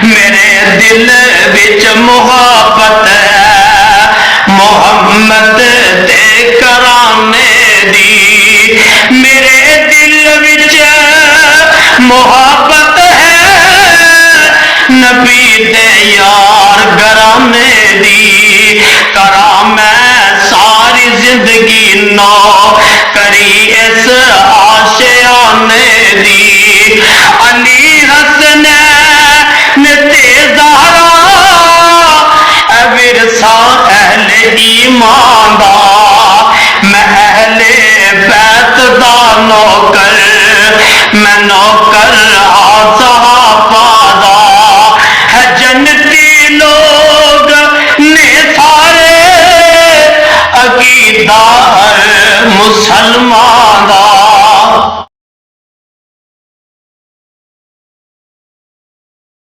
میرے دل وچ محبت ہے محمد دے کرانے دی میرے دل وچ محبت ہے نبی دے یار گرانے دی کرا میں ساری زندگی نو کری اس آشیانے دی علی حسن زہرا اے ورثہ اہل ایمان دا میں اہل بیت دا نوکر میں نوکر صحابہ دا ہے جنتی لوگ نے سارے عقیدہ ہر مسلمان